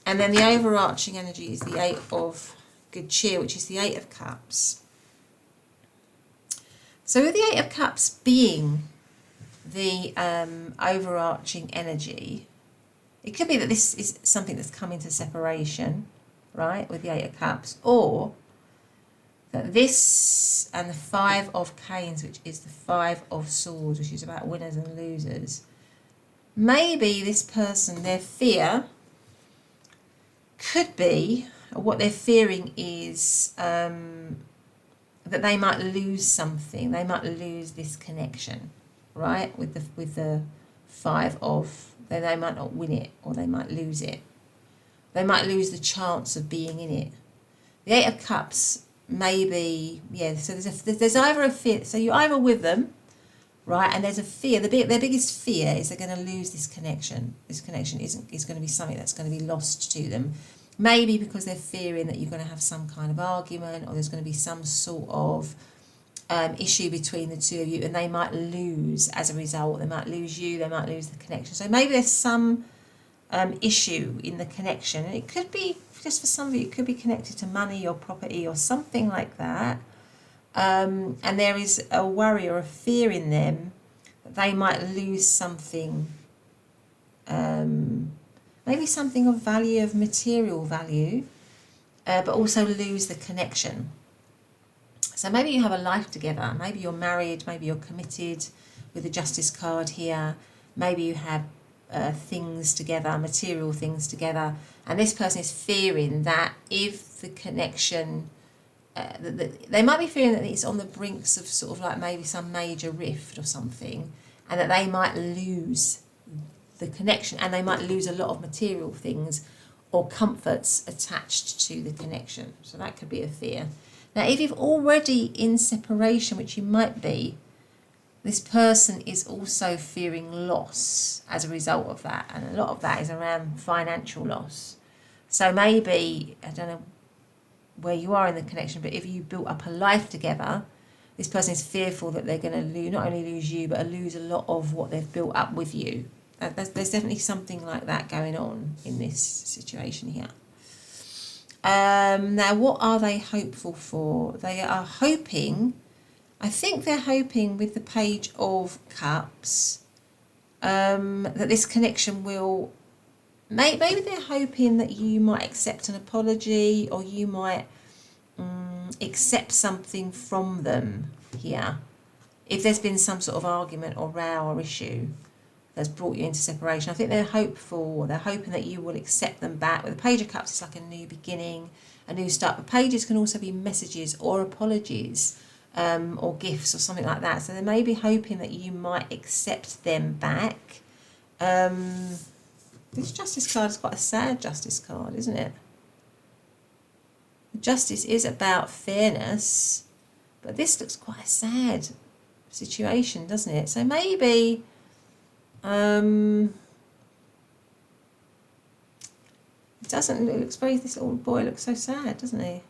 And then the overarching energy is the Eight of Good Cheer, which is the Eight of Cups. So with the Eight of Cups being the overarching energy, it could be that this is something that's come into separation, right, with the Eight of Cups, or that this and the Five of Canes, which is the Five of Swords, which is about winners and losers. Maybe this person, their fear could be, or what they're fearing is that they might lose something. They might lose this connection, right, with the Five of, they might not win it, or they might lose it. They might lose the chance of being in it. The Eight of Cups, maybe, yeah, so there's either a fear, so you're either with them, right, and there's a fear, their biggest fear is they're going to lose this connection. This connection is going to be something that's going to be lost to them. Maybe because they're fearing that you're going to have some kind of argument, or there's going to be some sort of issue between the two of you, and they might lose as a result. They might lose you, they might lose the connection. So maybe there's some issue in the connection, and it could be, just for some of you, it could be connected to money or property or something like that. And there is a worry or a fear in them that they might lose something, maybe something of value, of material value, but also lose the connection. So maybe you have a life together, maybe you're married, maybe you're committed with the Justice card here, maybe you have things together, material things together, and this person is fearing that if the connection, they might be fearing that it's on the brinks of sort of like maybe some major rift or something, and that they might lose the connection, and they might lose a lot of material things or comforts attached to the connection. So that could be a fear. Now, if you're already in separation, which you might be, this person is also fearing loss as a result of that. And a lot of that is around financial loss. So maybe, I don't know where you are in the connection, but if you built up a life together, this person is fearful that they're going to lose, not only lose you, but lose a lot of what they've built up with you. There's definitely something like that going on in this situation here. Now, what are they hopeful for? They are hoping I think they're hoping with the Page of Cups that this connection will, maybe they're hoping that you might accept an apology, or you might accept something from them here. If there's been some sort of argument or row or issue that's brought you into separation, I think they're hoping that you will accept them back. With the Page of Cups, it's like a new beginning, a new start. But pages can also be messages or apologies, or gifts or something like that. So they may be hoping that you might accept them back. This Justice card is quite a sad Justice card, isn't it? Justice is about fairness, but this looks quite a sad situation, doesn't it? So maybe it doesn't, it looks very, this little boy looks so sad, doesn't he?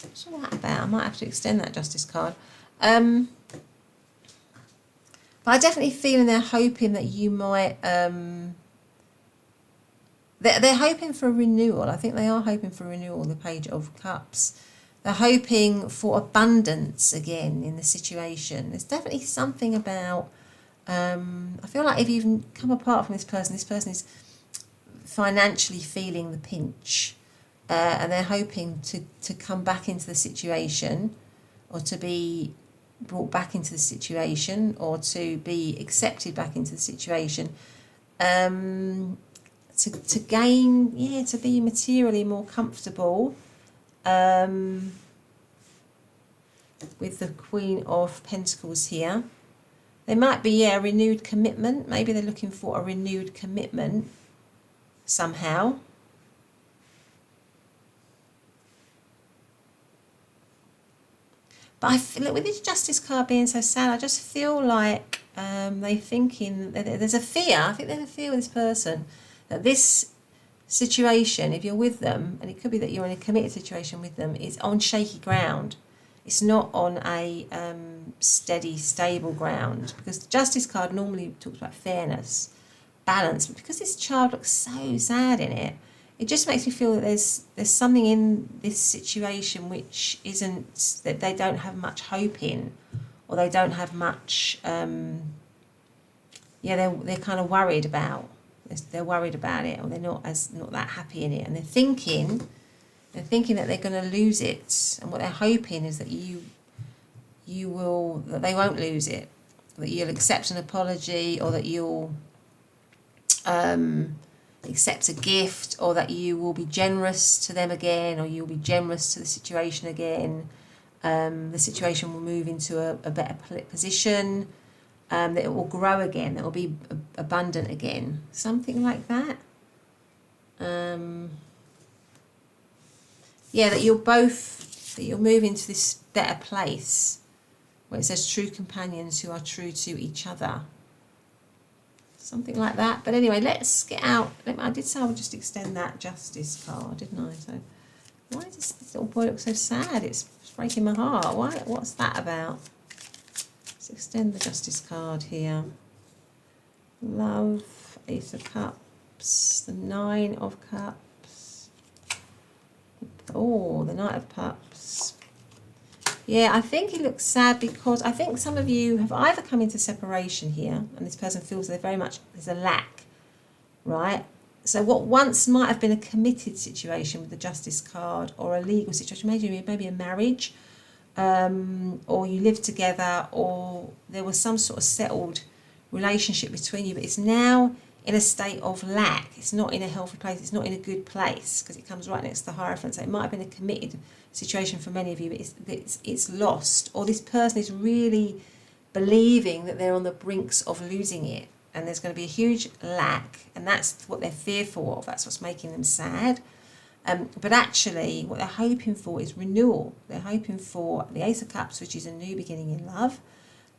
What's all that about? I might have to extend that Justice card. But I definitely feel they're hoping that you might they're hoping for a renewal. I think they are hoping for a renewal, the Page of Cups. They're hoping for abundance again in the situation. There's definitely something about, I feel like if you've come apart from this person is financially feeling the pinch. And they're hoping to come back into the situation, or to be brought back into the situation, or to be accepted back into the situation. To gain, to be materially more comfortable, with the Queen of Pentacles here. There might be a renewed commitment. Maybe they're looking for a renewed commitment somehow. But I feel, with this Justice card being so sad, I just feel like they're thinking, there's a fear. I think there's a fear with this person that this situation, if you're with them, and it could be that you're in a committed situation with them, is on shaky ground. It's not on a steady, stable ground, because the Justice card normally talks about fairness, balance, but because this child looks so sad in it, it just makes me feel that there's something in this situation which isn't, that they don't have much hope in, or they don't have much, they're kind of worried about. They're worried about it, or they're not that happy in it, and they're thinking that they're going to lose it, and what they're hoping is that that they won't lose it, that you'll accept an apology, or that you'll accept a gift, or that you will be generous to them again, or you'll be generous to the situation again. The situation will move into a better position, that it will grow again, that it will be abundant again, something like that. That you'll move into this better place where it says true companions who are true to each other. Something like that. But anyway, let's get out. I did say I would just extend that Justice card, didn't I? So why does this little boy look so sad? It's breaking my heart. What's that about? Let's extend the Justice card here. Love, Ace of Cups, the Nine of Cups. Oh, the Knight of Cups. Yeah, I think he looks sad because I think some of you have either come into separation here, and this person feels there's a lack, right? So what once might have been a committed situation with the Justice card, or a legal situation, maybe a marriage, or you live together, or there was some sort of settled relationship between you, but it's now in a state of lack. It's not in a healthy place. It's not in a good place, because it comes right next to the Hierophant. So it might have been a committed situation for many of you, but it's lost, or this person is really believing that they're on the brinks of losing it, and there's going to be a huge lack, and that's what they're fearful of. That's what's making them sad. But actually, what they're hoping for is renewal. They're hoping for the Ace of Cups, which is a new beginning in love,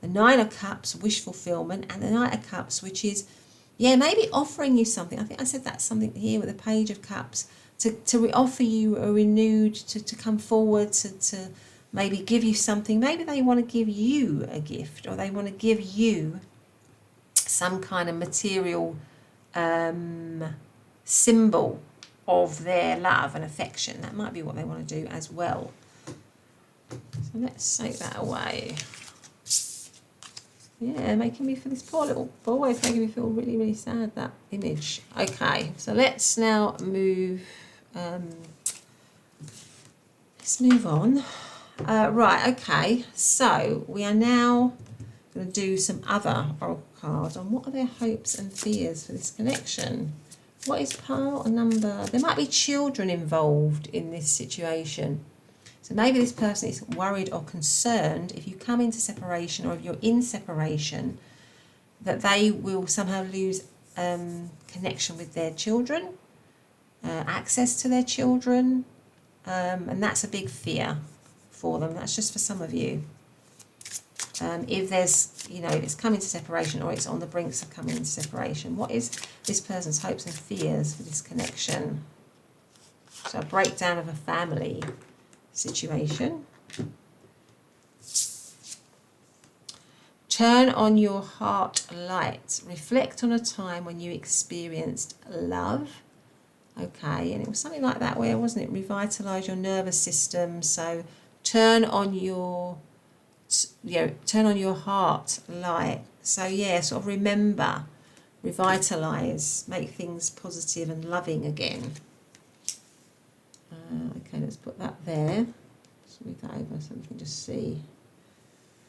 the Nine of Cups, wish fulfillment, and the Knight of Cups, which is, maybe offering you something. I think I said that's something here with the Page of Cups, to offer you a renewed, to come forward, to maybe give you something. Maybe they want to give you a gift, or they want to give you some kind of material symbol of their love and affection. That might be what they want to do as well. So let's take that away. Yeah, making me feel, this poor little boy is making me feel really, really sad, that image. Okay, so let's now move, let's move on. Right, okay, so we are now going to do some other oracle cards on what are their hopes and fears for this connection. What is pile number? There might be children involved in this situation. So maybe this person is worried or concerned if you come into separation, or if you're in separation, that they will somehow lose connection with their children, access to their children, and that's a big fear for them. That's just for some of you. If there's, you know, it's coming to separation, or it's on the brinks of coming into separation, what is this person's hopes and fears for this connection? So a breakdown of a family situation. Turn on your heart light. Reflect on a time when you experienced love. Okay, and it was something like that, where, wasn't it? Revitalise your nervous system. So turn on your, turn on your heart light. So yeah, sort of remember, revitalise, make things positive and loving again. Okay, let's put that there. Let's move that over so we can just see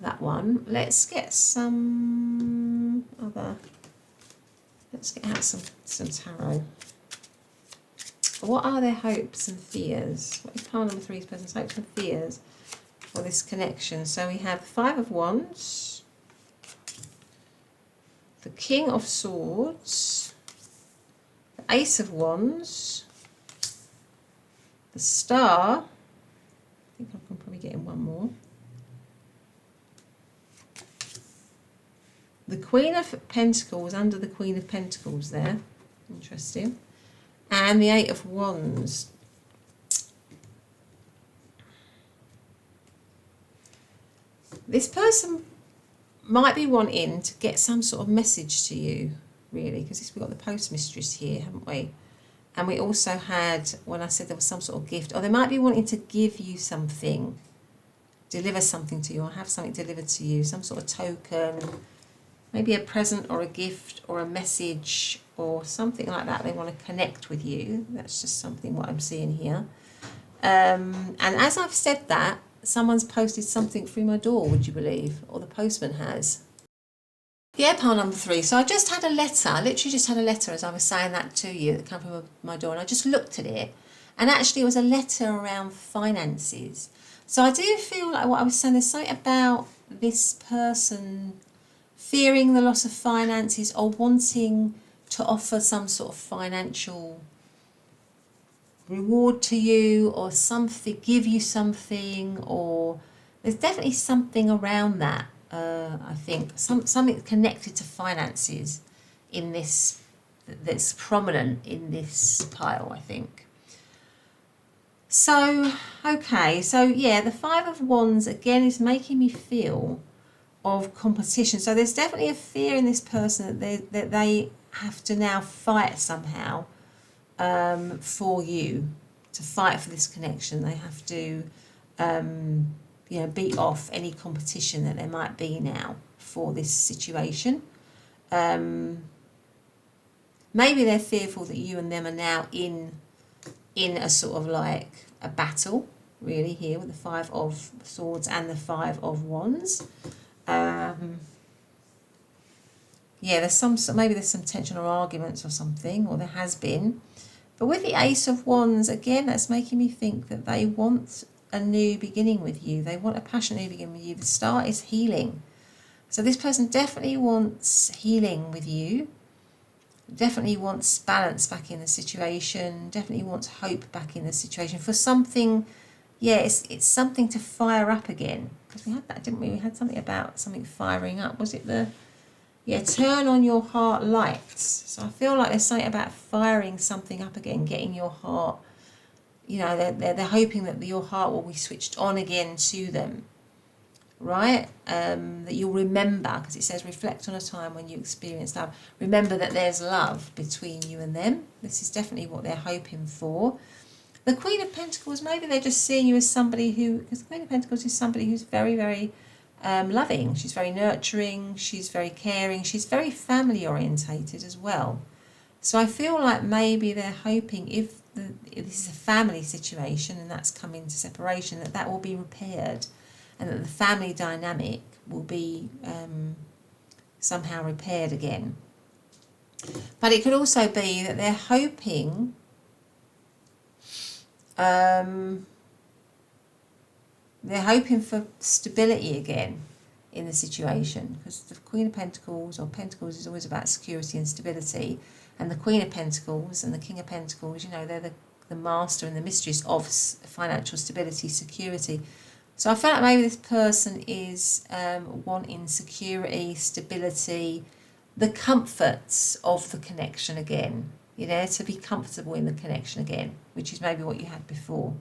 that one. Let's get some other, let's get out some tarot. What are their hopes and fears? What is pile number 3's person's hopes and fears for this connection? So we have the 5 of Wands, the King of Swords, the Ace of Wands, the Star. I think I can probably get in one more. The Queen of Pentacles under the Queen of Pentacles there. Interesting. And the 8 of Wands. This person might be wanting to get some sort of message to you, really, because we've got the Post Mistress here, haven't we? And we also had, when I said there was some sort of gift, or they might be wanting to give you something, deliver something to you, or have something delivered to you, some sort of token, maybe a present or a gift or a message or something like that. They want to connect with you. That's just something what I'm seeing here. And as I've said that, someone's posted something through my door, would you believe? Or the postman has. Yeah, pile number 3. So I just had a letter, I literally just had a letter as I was saying that to you, that came from my door, and I just looked at it, and actually it was a letter around finances. So I do feel like what I was saying, there's something about this person fearing the loss of finances, or wanting to offer some sort of financial reward to you, or something, give you something, or there's definitely something around that. I think something connected to finances in this, that's prominent in this pile, I think. So, okay, so yeah, the 5 of Wands again is making me feel of competition. So there's definitely a fear in this person that they have to now fight somehow for you, to fight for this connection. They have to beat off any competition that there might be now for this situation. Maybe they're fearful that you and them are now in a sort of like a battle, really, here with the 5 of Swords and the 5 of Wands. Yeah, maybe there's some tension or arguments or something, or there has been. But with the Ace of Wands, again, that's making me think that they want a new beginning with you. They want a passionate new beginning with you. The Star is healing. So this person definitely wants healing with you. Definitely wants balance back in the situation. Definitely wants hope back in the situation. For something, yeah, it's something to fire up again. Because we had that, didn't we? We had something about something firing up. Was it the... Yeah, turn on your heart lights. So I feel like there's something about firing something up again, getting your heart, they're hoping that your heart will be switched on again to them, right? That you'll remember, because it says reflect on a time when you experienced love. Remember that there's love between you and them. This is definitely what they're hoping for. The Queen of Pentacles, maybe they're just seeing you as somebody who, because the Queen of Pentacles is somebody who's very, very loving. She's very nurturing, she's very caring, she's very family orientated as well. So I feel like maybe they're hoping if this is a family situation and that's coming to separation, that will be repaired and that the family dynamic will be somehow repaired again. But it could also be that they're hoping for stability again in the situation, because the Queen of Pentacles, or Pentacles, is always about security and stability, and the Queen of Pentacles and the King of Pentacles, you know, they're the master and the mistress of financial stability, security. So I feel like maybe this person is wanting security, stability, the comforts of the connection again, you know, to be comfortable in the connection again, which is maybe what you had before.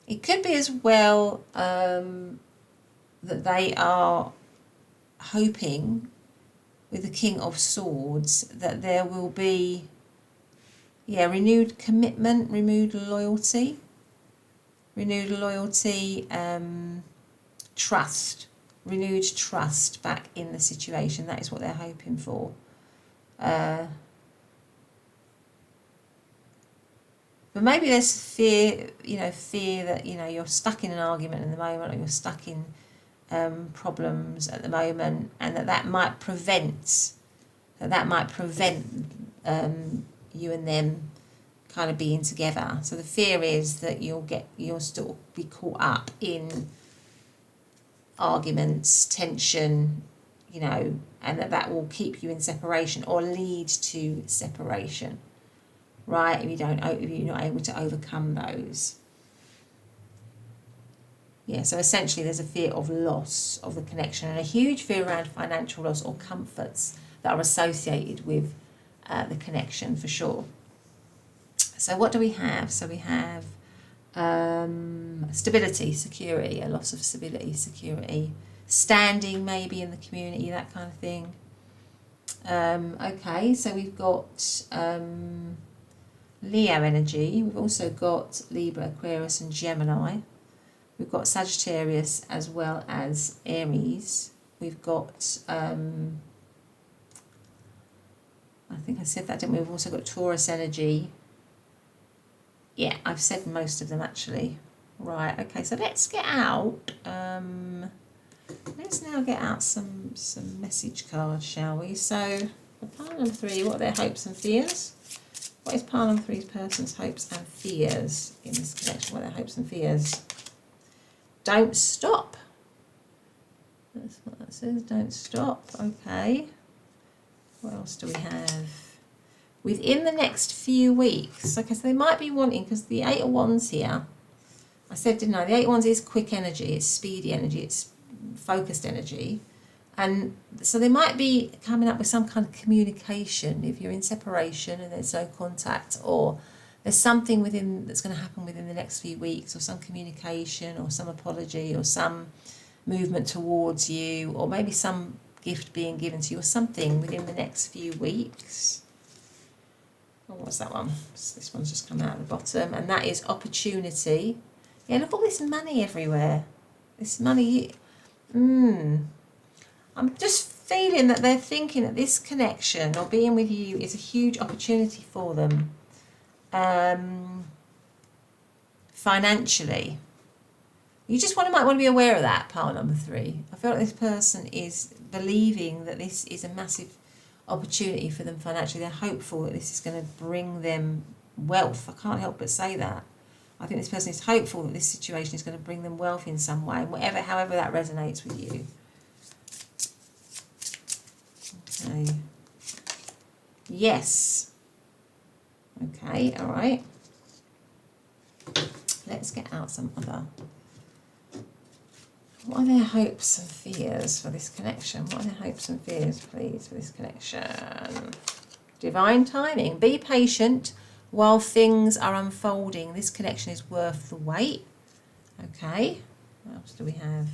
It could be as well that they are hoping, with the King of Swords, that there will be, renewed commitment, renewed loyalty, trust, renewed trust back in the situation. That is what they're hoping for. But maybe there's fear that, you're stuck in an argument at the moment, or you're stuck in problems at the moment, and that might prevent you and them kind of being together. So the fear is that you'll still be caught up in arguments, tension, and that will keep you in separation or lead to separation. Right, if you're not able to overcome those. Yeah, so essentially there's a fear of loss of the connection, and a huge fear around financial loss or comforts that are associated with the connection, for sure. So what do we have? So we have stability, security, a loss of stability, security, standing maybe in the community, that kind of thing. Okay, so we've got Leo energy. We've also got Libra, Aquarius and Gemini. We've got Sagittarius as well as Aries. We've got, I think I said that, didn't we? We've also got Taurus energy. Yeah, I've said most of them actually. Right, okay, so let's get out. Let's now get out some message cards, shall we? So, for pile number 3, what are their hopes and fears? What is pile number 3's person's hopes and fears in this connection? What are their hopes and fears? Don't stop. That's what that says, don't stop. Okay. What else do we have? Within the next few weeks. Okay, so they might be wanting, because the 8 of Wands here, I said, didn't I? The 8 of Wands is quick energy, it's speedy energy, it's focused energy. And so they might be coming up with some kind of communication if you're in separation and there's no contact, or there's something that's going to happen within the next few weeks, or some communication or some apology or some movement towards you, or maybe some gift being given to you or something within the next few weeks. Oh, what's that one? This one's just come out at the bottom, and that is opportunity. Yeah, look, all this money everywhere. This money, I'm just feeling that they're thinking that this connection or being with you is a huge opportunity for them. Financially. You just might want to be aware of that, pile number 3. I feel like this person is believing that this is a massive opportunity for them financially. They're hopeful that this is going to bring them wealth. I can't help but say that. I think this person is hopeful that this situation is going to bring them wealth in some way, however that resonates with you. Okay. Yes. Okay, all right. Let's get out some other. What are their hopes and fears for this connection? What are their hopes and fears, please, for this connection? Divine timing. Be patient while things are unfolding. This connection is worth the wait. Okay. What else do we have?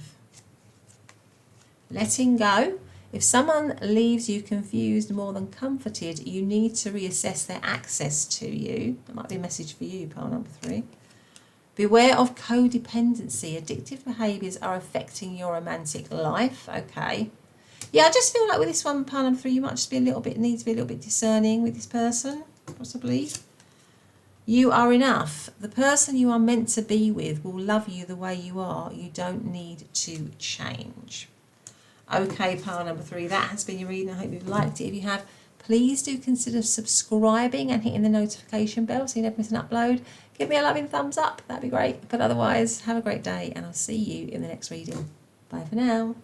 Letting go. If someone leaves you confused more than comforted, you need to reassess their access to you. That might be a message for you, pile number 3. Beware of codependency. Addictive behaviours are affecting your romantic life. Okay. Yeah, I just feel like with this one, pile number 3, you might just be need to be a little bit discerning with this person, possibly. You are enough. The person you are meant to be with will love you the way you are. You don't need to change. Okay, pile number 3, that has been your reading. I hope you've liked it. If you have, please do consider subscribing and hitting the notification bell so you never miss an upload. Give me a loving thumbs up, that'd be great. But otherwise, have a great day and I'll see you in the next reading. Bye for now.